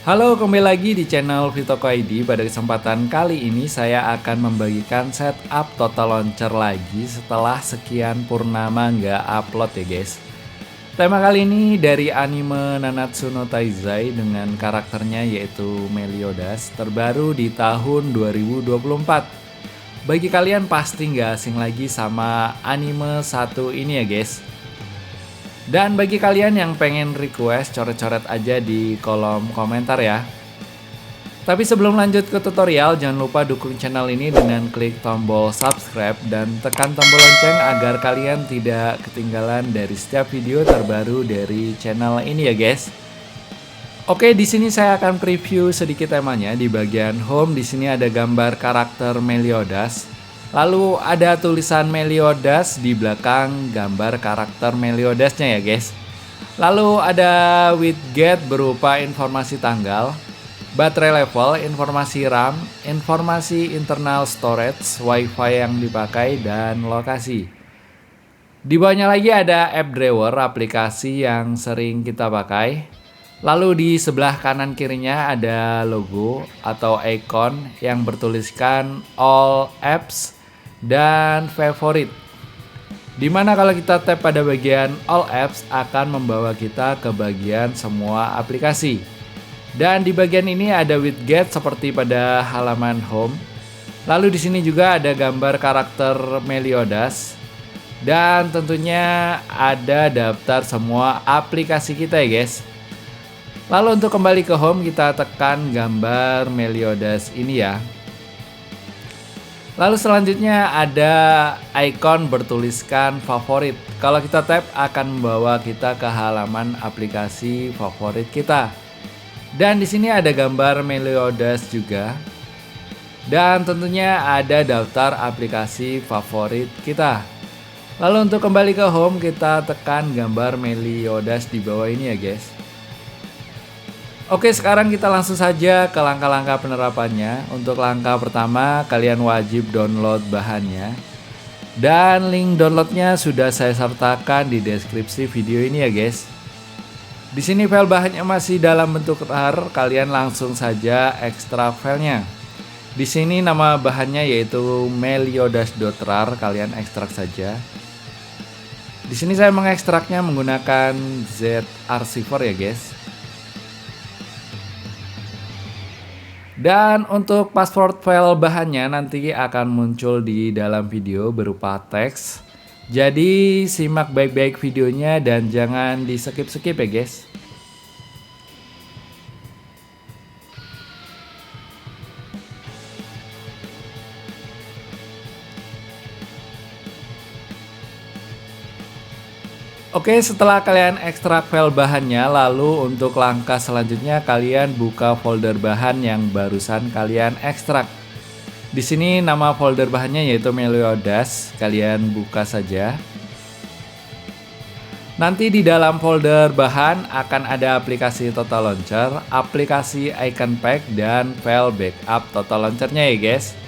Halo, kembali lagi di channel Vitoko ID. Pada kesempatan kali ini saya akan membagikan setup Total Launcher lagi setelah sekian purnama nggak upload ya guys. Tema kali ini dari anime Nanatsu no Taizai dengan karakternya yaitu Meliodas, terbaru di tahun 2024. Bagi kalian pasti nggak asing lagi sama anime satu ini ya guys. Dan bagi kalian yang pengen request, coret-coret aja di kolom komentar ya. Tapi sebelum lanjut ke tutorial, jangan lupa dukung channel ini dengan klik tombol subscribe dan tekan tombol lonceng agar kalian tidak ketinggalan dari setiap video terbaru dari channel ini ya guys. Oke, di sini saya akan preview sedikit temanya. Di bagian home di sini ada gambar karakter Meliodas. Lalu ada tulisan Meliodas di belakang gambar karakter Meliodasnya ya guys. Lalu ada widget berupa informasi tanggal, baterai level, informasi RAM, informasi internal storage, wifi yang dipakai, dan lokasi. Di bawahnya lagi ada app drawer, aplikasi yang sering kita pakai. Lalu di sebelah kanan kirinya ada logo atau icon yang bertuliskan all apps dan favorit. Dimana kalau kita tap pada bagian all apps akan membawa kita ke bagian semua aplikasi. Dan di bagian ini ada widget seperti pada halaman home. Lalu di sini juga ada gambar karakter Meliodas. Dan tentunya ada daftar semua aplikasi kita ya guys. Lalu untuk kembali ke home kita tekan gambar Meliodas ini ya. Lalu selanjutnya ada icon bertuliskan favorit. Kalau kita tap akan membawa kita ke halaman aplikasi favorit kita. Dan di sini ada gambar Meliodas juga. Dan tentunya ada daftar aplikasi favorit kita. Lalu untuk kembali ke home kita tekan gambar Meliodas di bawah ini ya guys. Oke, sekarang kita langsung saja ke langkah-langkah penerapannya. Untuk langkah pertama, kalian wajib download bahannya. Dan link downloadnya sudah saya sertakan di deskripsi video ini ya guys. Di sini file bahannya masih dalam bentuk RAR, kalian langsung saja ekstrak filenya. Di sini nama bahannya yaitu meliodas.rar, kalian ekstrak saja. Di sini saya mengekstraknya menggunakan Z-Archiver ya guys. Dan untuk password file bahannya nanti akan muncul di dalam video berupa teks. Jadi simak baik-baik videonya dan jangan di skip-skip ya guys. Oke, setelah kalian ekstrak file bahannya, lalu untuk langkah selanjutnya kalian buka folder bahan yang barusan kalian ekstrak. Di sini nama folder bahannya yaitu Meliodas, kalian buka saja. Nanti di dalam folder bahan akan ada aplikasi Total Launcher, aplikasi Icon Pack, dan file backup Total Launcher-nya ya guys.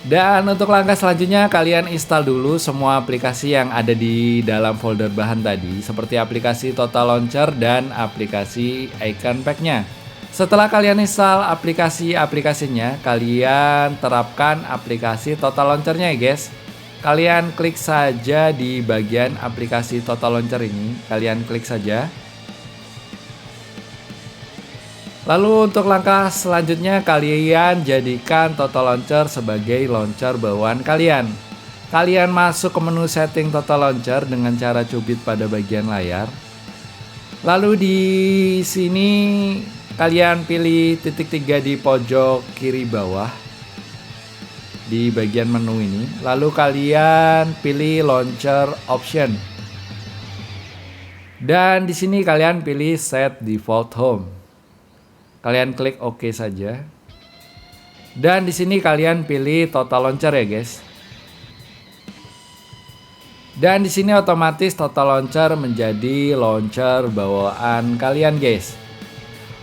Dan untuk langkah selanjutnya kalian install dulu semua aplikasi yang ada di dalam folder bahan tadi, seperti aplikasi Total Launcher dan aplikasi Icon Pack-nya. Setelah kalian install aplikasinya, kalian terapkan aplikasi Total Launcher-nya ya guys. Kalian klik saja di bagian aplikasi Total Launcher ini, kalian klik saja. Lalu untuk langkah selanjutnya kalian jadikan Total Launcher sebagai launcher bawaan kalian. Kalian masuk ke menu setting Total Launcher dengan cara cubit pada bagian layar. Lalu di sini kalian pilih titik 3 di pojok kiri bawah di bagian menu ini. Lalu kalian pilih Launcher Option. Dan di sini kalian pilih Set Default Home. Kalian klik OK saja. Dan di sini kalian pilih Total Launcher ya guys. Dan di sini otomatis Total Launcher menjadi launcher bawaan kalian guys.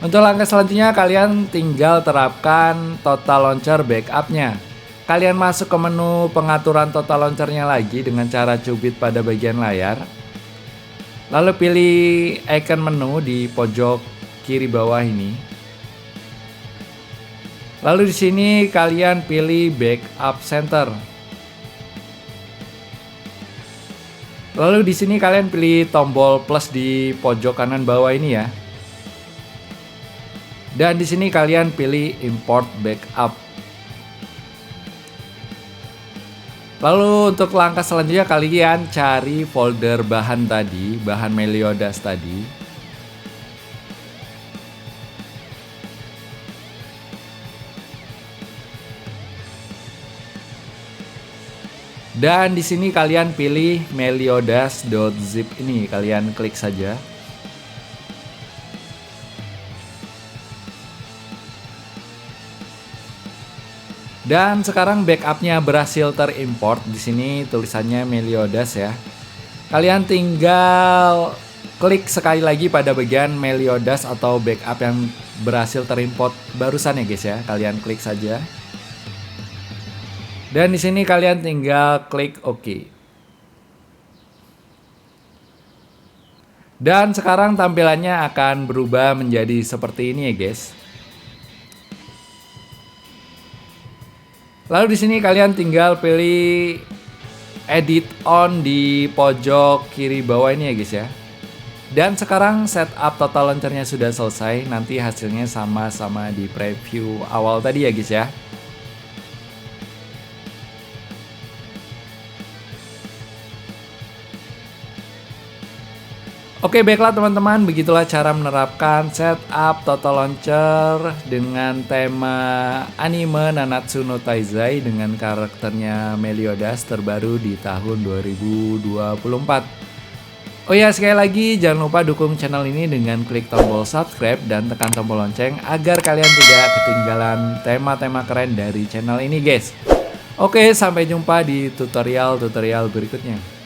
Untuk langkah selanjutnya kalian tinggal terapkan Total Launcher backupnya. Kalian masuk ke menu pengaturan Total Launcher-nya lagi dengan cara cubit pada bagian layar. Lalu pilih icon menu di pojok kiri bawah ini. Lalu di sini kalian pilih backup center. Lalu di sini kalian pilih tombol plus di pojok kanan bawah ini ya. Dan di sini kalian pilih import backup. Lalu untuk langkah selanjutnya kalian cari folder bahan tadi, bahan Meliodas tadi. Dan di sini kalian pilih meliodas.zip ini, kalian klik saja. Dan sekarang backupnya berhasil terimport. Di sini tulisannya Meliodas ya. Kalian tinggal klik sekali lagi pada bagian Meliodas atau backup yang berhasil terimport barusan ya guys ya. Kalian klik saja. Dan di sini kalian tinggal klik OK. Dan sekarang tampilannya akan berubah menjadi seperti ini ya guys. Lalu di sini kalian tinggal pilih edit on di pojok kiri bawah ini ya guys ya. Dan sekarang setup total launchernya sudah selesai. Nanti hasilnya sama-sama di preview awal tadi ya guys ya. Oke baiklah teman-teman, begitulah cara menerapkan setup Total Launcher dengan tema anime Nanatsu no Taizai dengan karakternya Meliodas terbaru di tahun 2024. Oh ya, sekali lagi jangan lupa dukung channel ini dengan klik tombol subscribe dan tekan tombol lonceng agar kalian tidak ketinggalan tema-tema keren dari channel ini guys. Oke, sampai jumpa di tutorial-tutorial berikutnya.